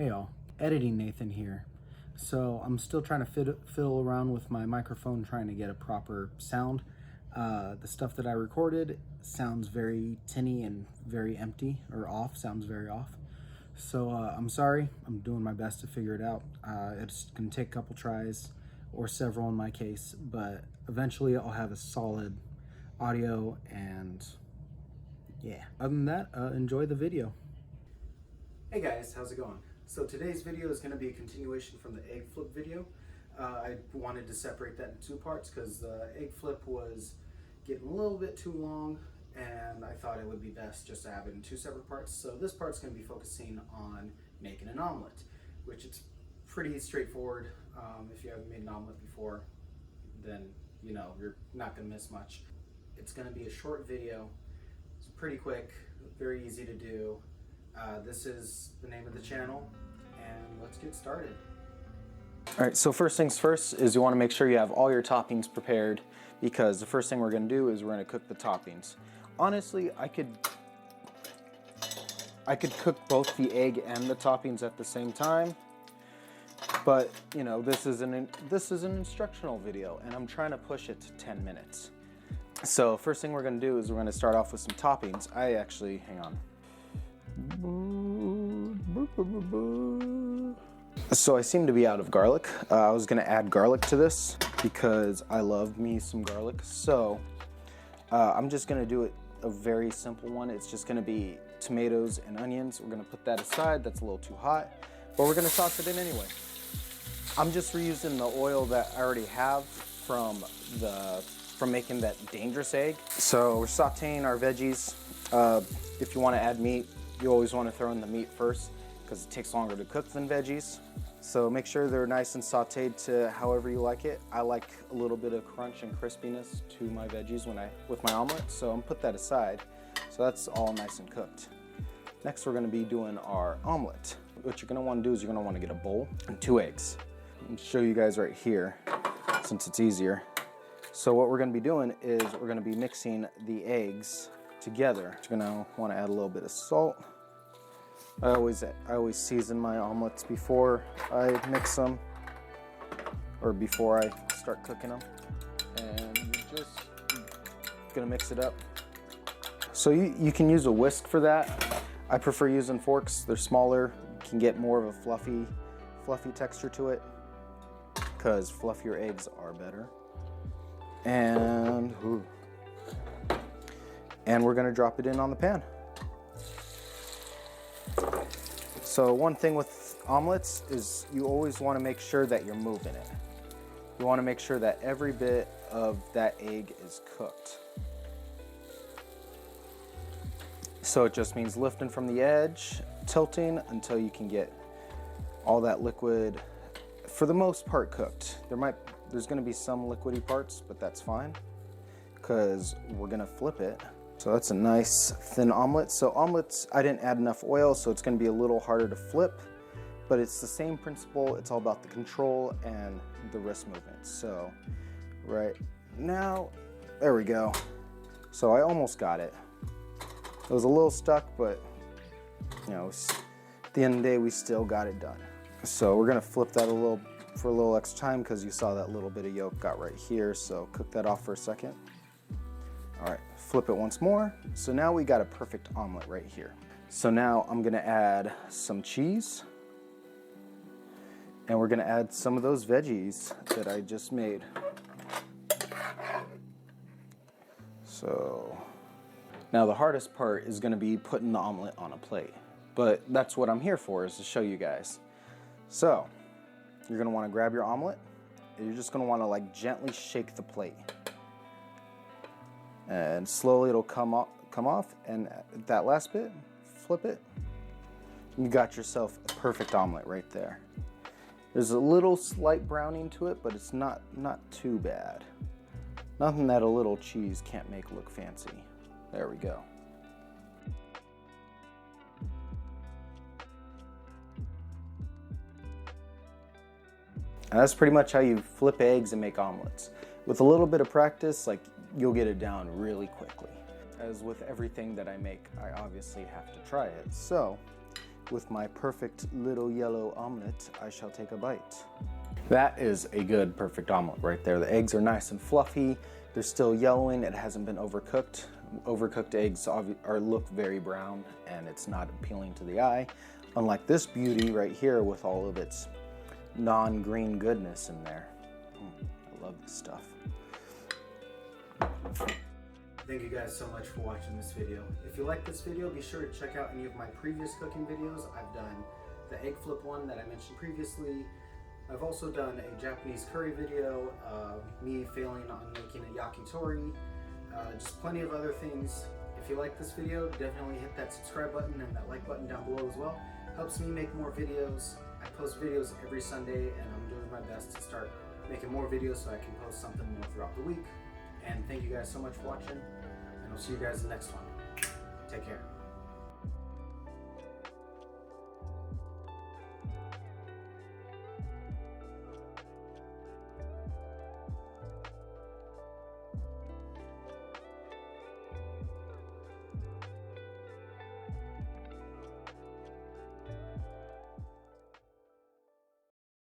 Hey y'all, editing Nathan here. So I'm still trying to fiddle around with my microphone, trying to get a proper sound. The stuff that I recorded sounds very tinny and very empty, or off, sounds very off. So I'm sorry, I'm doing my best to figure it out. It's gonna take a couple tries, or several in my case, but eventually I'll have a solid audio, and yeah. Other than that, enjoy the video. Hey guys, how's it going? So today's video is going to be a continuation from the egg flip video. I wanted to separate that in two parts because the egg flip was getting a little bit too long, and I thought it would be best just to have it in two separate parts. So this part's going to be focusing on making an omelet, which it's pretty straightforward. If you haven't made an omelet before, then you know you're not going to miss much. It's going to be a short video. It's pretty quick, very easy to do. This is the name of the channel, and let's get started. All right, so first things first is you want to make sure you have all your toppings prepared, because the first thing we're going to do is we're going to cook the toppings. Honestly, I could cook both the egg and the toppings at the same time, but you know, this is an instructional video, and I'm trying to push it to 10 minutes. So first thing we're going to do is we're going to start off with some toppings. Hang on. So I seem to be out of garlic. I was gonna add garlic to this because I love me some garlic. So I'm just gonna do it a very simple one. It's just gonna be tomatoes and onions. We're gonna put that aside. That's a little too hot, but we're gonna sauce it in anyway. I'm just reusing the oil that I already have from making that dangerous egg. So we're sauteing our veggies. If you want to add meat, you always want to throw in the meat first because it takes longer to cook than veggies. So make sure they're nice and sauteed to however you like it. I like a little bit of crunch and crispiness to my veggies with my omelet, so I'm gonna put that aside. So that's all nice and cooked. Next, we're gonna be doing our omelet. What you're gonna want to do is you're gonna want to get a bowl and 2 eggs. I'll show you guys right here since it's easier. So what we're gonna be doing is we're gonna be mixing the eggs together. You're gonna want to add a little bit of salt. I always season my omelets before I mix them, or before I start cooking them, and you're just gonna mix it up. So you can use a whisk for that. I prefer using forks. They're smaller, you can get more of a fluffy texture to it because fluffier eggs are better. And we're gonna drop it in on the pan. So one thing with omelets is you always wanna make sure that you're moving it. You wanna make sure that every bit of that egg is cooked. So it just means lifting from the edge, tilting until you can get all that liquid, for the most part, cooked. There's gonna be some liquidy parts, but that's fine because we're gonna flip it. So that's a nice thin omelet. So omelets, I didn't add enough oil, so it's gonna be a little harder to flip, but it's the same principle. It's all about the control and the wrist movement. So right now, there we go. So I almost got it. It was a little stuck, but you know, at the end of the day, we still got it done. So we're gonna flip that for a little extra time because you saw that little bit of yolk got right here. So cook that off for a second. All right, flip it once more. So now we got a perfect omelet right here. So now I'm gonna add some cheese, and we're gonna add some of those veggies that I just made. So now the hardest part is gonna be putting the omelet on a plate, but that's what I'm here for, is to show you guys. So you're gonna wanna grab your omelet, and you're just gonna wanna like gently shake the plate. And slowly it'll come off, and at that last bit, flip it. You got yourself a perfect omelet right there. There's a little slight browning to it, but it's not too bad. Nothing that a little cheese can't make look fancy. There we go. And that's pretty much how you flip eggs and make omelets. With a little bit of practice, you'll get it down really quickly. As with everything that I make, I obviously have to try it. So with my perfect little yellow omelet, I shall take a bite. That is a good perfect omelet right there. The eggs are nice and fluffy. They're still yellowing. It hasn't been overcooked. Overcooked eggs look very brown and it's not appealing to the eye. Unlike this beauty right here with all of its non-green goodness in there. I love this stuff. Thank you guys so much for watching this video. If you like this video, be sure to check out any of my previous cooking videos. I've done the egg flip one that I mentioned previously. I've also done a Japanese curry video, me failing on making a yakitori, just plenty of other things. If you like this video, definitely hit that subscribe button and that like button down below as well. Helps me make more videos. I post videos every Sunday and I'm doing my best to start making more videos so I can post something more throughout the week. And thank you guys so much for watching, and I'll see you guys in the next one. Take care.